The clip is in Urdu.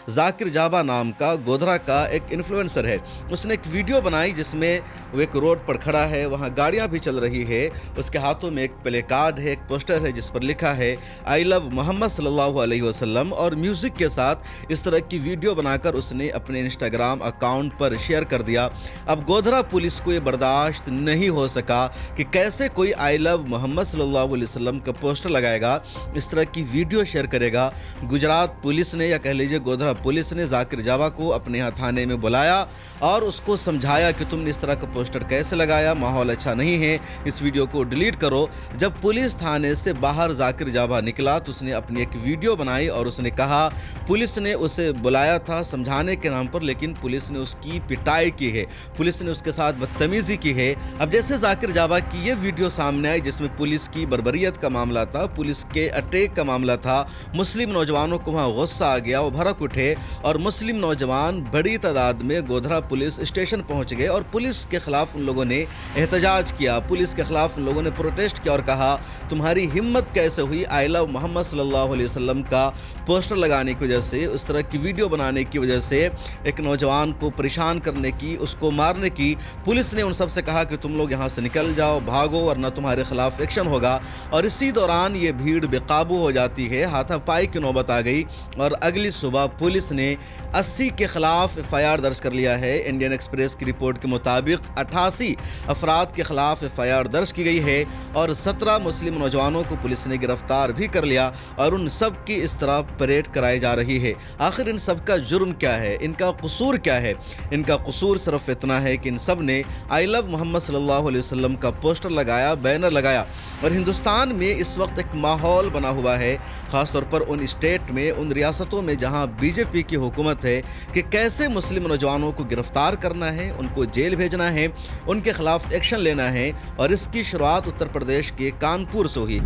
ذاکر جابا نام کا گودھرا کا ایک انفلوئنسر ہے. اس نے ایک ویڈیو بنائی جس میں وہ ایک روڈ پر کھڑا ہے, وہاں گاڑیاں بھی چل رہی ہے, اس کے ہاتھوں میں ایک پلے کارڈ ہے, ایک پوسٹر ہے جس پر لکھا ہے آئی لو محمد صلی اللہ علیہ وسلم, اور میوزک کے ساتھ اس طرح کی ویڈیو بنا کر اس نے اپنے انسٹاگرام اکاؤنٹ پر شیئر کر دیا. اب گودھرا پولیس کو یہ برداشت نہیں ہو سکا کہ کیسے کوئی آئی لو محمد صلی اللہ علیہ وسلم کا پوسٹر لگائے گا, اس طرح کی ویڈیو شیئر کرے گا. گجرات پولیس نے یا کہہ لیجیے گودھرا پولیس نے ذاکر جابا کو اپنے یہاں تھانے میں بلایا اور اس کو سمجھایا کہ تم نے اس طرح کا پوسٹر کیسے لگایا, ماحول اچھا نہیں ہے, اس ویڈیو کو ڈیلیٹ کرو. جب پولیس تھانے سے باہر ذاکر جابا نکلا تو اس نے اپنی ایک ویڈیو بنائی اور اس نے کہا پولیس نے اسے بلایا تھا سمجھانے کے نام پر, لیکن پولیس نے اس کی پٹائی کی ہے, پولیس نے اس کے ساتھ بدتمیزی کی ہے. اب جیسے ذاکر جابا کی یہ ویڈیو سامنے آئی جس میں پولیس کی بربریت کا معاملہ تھا, پولیس کے اٹیک کا معاملہ تھا, مسلم نوجوانوں کو وہاں غصہ آ گیا, وہ بھڑک اٹھے اور مسلم نوجوان بڑی تعداد میں گودھرا پولیس اسٹیشن پہنچ گئے اور پولیس کے خلاف ان لوگوں نے احتجاج کیا, پولیس کے خلاف ان لوگوں نے پروٹیسٹ کیا اور کہا تمہاری ہمت کیسے ہوئی آئی لو محمد صلی اللہ علیہ وسلم کا پوسٹر لگانے کی وجہ سے, اس طرح کی ویڈیو بنانے کی وجہ سے ایک نوجوان کو پریشان کرنے کی, اس کو مارنے کی. پولیس نے ان سب سے کہا کہ تم لوگ یہاں سے نکل جاؤ, بھاگو, ورنہ تمہارے خلاف ایکشن ہوگا. اور اسی دوران یہ بھیڑ بے قابو ہو جاتی ہے, ہاتھا پائی کی نوبت آ گئی اور اگلی صبح پولیس نے 80 کے خلاف ایف آئی آر درج کر لیا ہے. انڈین ایکسپریس کی رپورٹ کے مطابق 88 افراد کے خلاف ایف آئی آر درج کی گئی ہے اور 17 مسلم نوجوانوں کو پولیس نے گرفتار بھی کر لیا اور ان سب کی اس طرح پریڈ کرائی جا رہی ہے. آخر ان سب کا جرم کیا ہے, ان کا قصور کیا ہے؟ ان کا قصور صرف اتنا ہے کہ ان سب نے آئی لو محمد صلی اللہ علیہ وسلم کا پوسٹر لگایا, بینر لگایا. اور ہندوستان میں اس وقت ایک ماحول بنا ہوا ہے, خاص طور پر ان اسٹیٹ میں, ان ریاستوں میں جہاں بی جے پی کی حکومت ہے, کہ کیسے مسلم نوجوانوں کو گرفتار کرنا ہے, ان کو جیل بھیجنا ہے, ان کے خلاف ایکشن لینا ہے. اور اس کی شروعات اتر پردیش کے کانپور سے ہوئی.